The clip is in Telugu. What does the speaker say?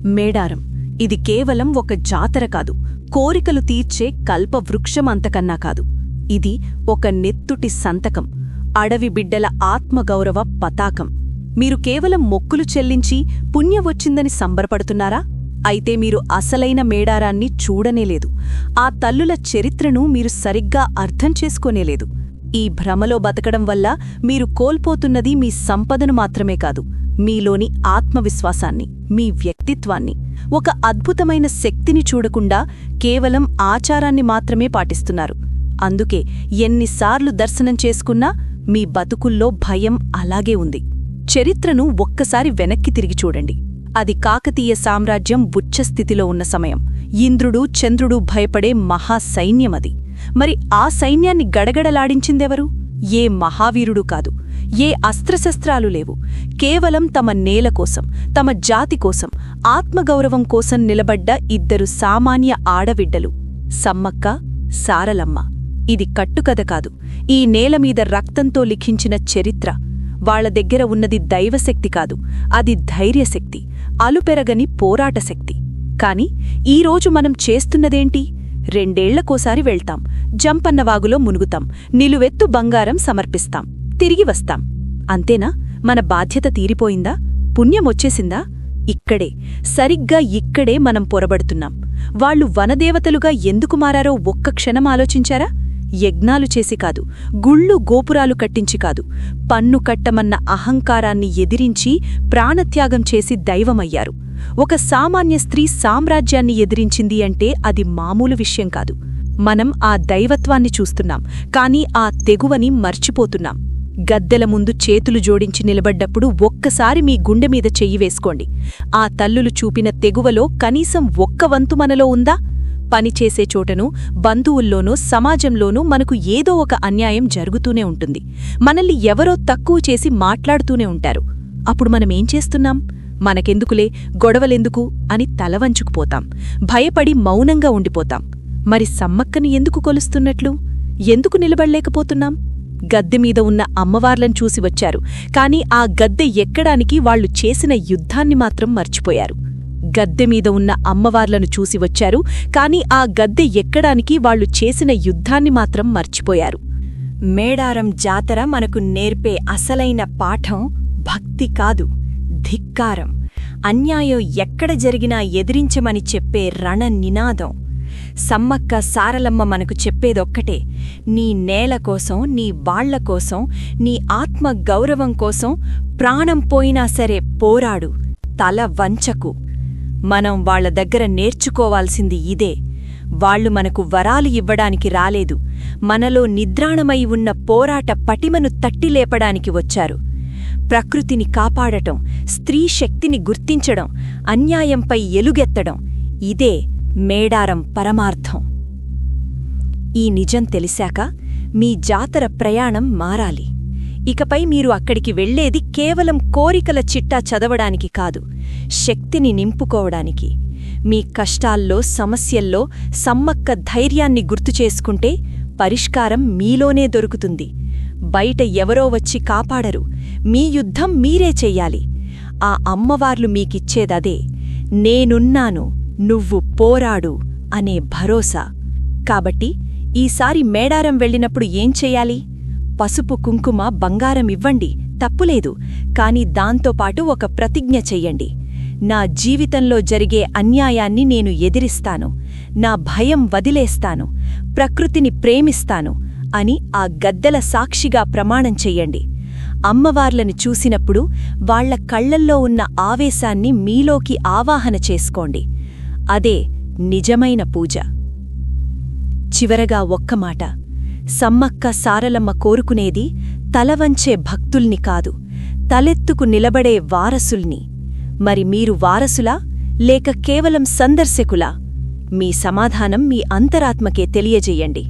మేడారం ఇది కేవలం ఒక జాతర కాదు, కోరికలు తీర్చే కల్పవృక్షం అంతకన్నా కాదు. ఇది ఒక నెత్తుటి సంతకం, అడవి బిడ్డల ఆత్మగౌరవ పతాకం. మీరు కేవలం మొక్కులు చెల్లించి పుణ్యవొచ్చిందని సంబరపడుతున్నారా? అయితే మీరు అసలైన మేడారాన్ని చూడనేలేదు. ఆ తల్లుల చరిత్రను మీరు సరిగ్గా అర్థం చేసుకోనేలేదు. ఈ భ్రమలో బతకడం వల్ల మీరు కోల్పోతున్నది మీ సంపదను మాత్రమే కాదు, మీలోని ఆత్మవిశ్వాసాన్ని, మీ వ్యక్తిత్వాన్ని. ఒక అద్భుతమైన శక్తిని చూడకుండా కేవలం ఆచారాన్ని మాత్రమే పాటిస్తున్నారు. అందుకే ఎన్నిసార్లు దర్శనం చేసుకున్నా మీ బతుకుల్లో భయం అలాగే ఉంది. చరిత్రను ఒక్కసారి వెనక్కి తిరిగి చూడండి. అది కాకతీయ సామ్రాజ్యం ఉచ్చస్థితిలో ఉన్న సమయం. ఇంద్రుడు చంద్రుడు భయపడే మహాసైన్యమది. మరి ఆ సైన్యాన్ని గడగడలాడించిందెవరు? ఏ మహావీరుడు కాదు, ఏ అస్త్రశస్త్రాలు లేవు. కేవలం తమ నేల కోసం, తమ జాతి కోసం, ఆత్మగౌరవం కోసం నిలబడ్డ ఇద్దరు సామాన్య ఆడవిడ్డలు, సమ్మక్క, సారలమ్మ. ఇది కట్టుకథ కాదు, ఈ నేలమీద రక్తంతో లిఖించిన చరిత్ర. వాళ్ల దగ్గర ఉన్నది దైవశక్తి కాదు, అది ధైర్యశక్తి, అలుపెరగని పోరాటశక్తి. కాని ఈరోజు మనం చేస్తున్నదేంటి? 2 ఏళ్లకోసారి వెళ్తాం, జంపన్నవాగులో మునుగుతాం, నిలువెత్తు బంగారం సమర్పిస్తాం, తిరిగి వస్తాం. అంతేనా? మన బాధ్యత తీరిపోయిందా? పుణ్యమొచ్చేసిందా? ఇక్కడే, సరిగ్గా ఇక్కడే మనం పొరబడుతున్నాం. వాళ్లు వనదేవతలుగా ఎందుకు మారారో ఒక్క క్షణం ఆలోచించారా? యజ్ఞాలు చేసి కాదు, గుళ్ళు గోపురాలు కట్టించి కాదు, పన్ను కట్టమన్న అహంకారాన్ని ఎదిరించి ప్రాణత్యాగం చేసి దైవమయ్యారు. ఒక సామాన్య స్త్రీ సామ్రాజ్యాన్ని ఎదిరించింది అంటే అది మామూలు విషయం కాదు. మనం ఆ దైవత్వాన్ని చూస్తున్నాం, కానీ ఆ తెగువని మర్చిపోతున్నాం. గద్దెల ముందు చేతులు జోడించి నిలబడ్డప్పుడు ఒక్కసారి మీ గుండెమీద చెయ్యి వేసుకోండి. ఆ తల్లులు చూపిన తెగువలో కనీసం ఒక్క వంతు మనలో ఉందా? పనిచేసే చోటనూ, బంధువుల్లోనూ, సమాజంలోనూ మనకు ఏదో ఒక అన్యాయం జరుగుతూనే ఉంటుంది. మనల్ని ఎవరో తక్కువ చేసి మాట్లాడుతూనే ఉంటారు. అప్పుడు మనమేం చేస్తున్నాం? మనకెందుకులే, గొడవలెందుకు అని తలవంచుకుపోతాం. భయపడి మౌనంగా ఉండిపోతాం. మరి సమ్మక్కని ఎందుకు కొలుస్తున్నట్లు? ఎందుకు నిలబడలేకపోతున్నాం? గద్దెమీద ఉన్న అమ్మవార్లను చూసి వచ్చారు, కాని ఆ గద్దె ఎక్కడానికి వాళ్లు చేసిన యుద్ధాన్ని మాత్రం మర్చిపోయారు. గద్దెమీద ఉన్న అమ్మవార్లను చూసి వచ్చారు, కాని ఆ గద్దె ఎక్కడానికి వాళ్లు చేసిన యుద్ధాన్ని మాత్రం మర్చిపోయారు. మేడారం జాతర మనకు నేర్పే అసలైన పాఠం భక్తి కాదు, ధిక్కారం. అన్యాయం ఎక్కడ జరిగినా ఎదిరించమని చెప్పే రణ నినాదం. సమ్మక్క సారలమ్మ మనకు చెప్పేదొక్కటే: నీ నేల కోసం, నీ వాళ్లకోసం, నీ ఆత్మ గౌరవం కోసం ప్రాణం పోయినా సరే పోరాడు, తల వంచకు. మనం వాళ్ల దగ్గర నేర్చుకోవాల్సింది ఇదే. వాళ్లు మనకు వరాలు ఇవ్వడానికి రాలేదు, మనలో నిద్రాణమై ఉన్న పోరాట పటిమను తట్టిలేపడానికి వచ్చారు. ప్రకృతిని కాపాడటం, స్త్రీ శక్తిని గుర్తించడం, అన్యాయంపై ఎలుగెత్తడం — ఇదే మేడారం పరమార్థం. ఈ నిజం తెలిసాక మీ జాతర ప్రయాణం మారాలి. ఇకపై మీరు అక్కడికి వెళ్లేది కేవలం కోరికల చిట్టా చదవడానికి కాదు, శక్తిని నింపుకోవడానికి. మీ కష్టాల్లో, సమస్యల్లో సమ్మక్క ధైర్యాన్ని గుర్తుచేసుకుంటే పరిష్కారం మీలోనే దొరుకుతుంది. బయట ఎవరో వచ్చి కాపాడరు, మీ యుద్ధం మీరే చెయ్యాలి. ఆ అమ్మవార్లు మీకిచ్చేదదే: నేనున్నాను, నువ్వు పోరాడు అనే భరోసా. కాబట్టి ఈసారి మేడారం వెళ్ళినప్పుడు ఏం చెయ్యాలి? పసుపు, కుంకుమ, బంగారం ఇవ్వండి, తప్పులేదు. కాని దాంతోపాటు ఒక ప్రతిజ్ఞ చెయ్యండి: నా జీవితంలో జరిగే అన్యాయాన్ని నేను ఎదిరిస్తాను, నా భయం వదిలేస్తాను, ప్రకృతిని ప్రేమిస్తాను అని ఆ గద్దెల సాక్షిగా ప్రమాణం చెయ్యండి. అమ్మవార్లను చూసినప్పుడు వాళ్ల కళ్లల్లో ఉన్న ఆవేశాన్ని మీలోకి ఆవాహన చేసుకోండి. అదే నిజమైన పూజ. చివరగా ఒక్క మాట: సమ్మక్క సారలమ్మ కోరుకునేది తలవంచే భక్తుల్ని కాదు, తలెత్తుకు నిలబడే వారసుల్ని. మరి మీరు వారసులా, లేక కేవలం సందర్శకులా? మీ సమాధానం మీ అంతరాత్మకే తెలియజేయండి.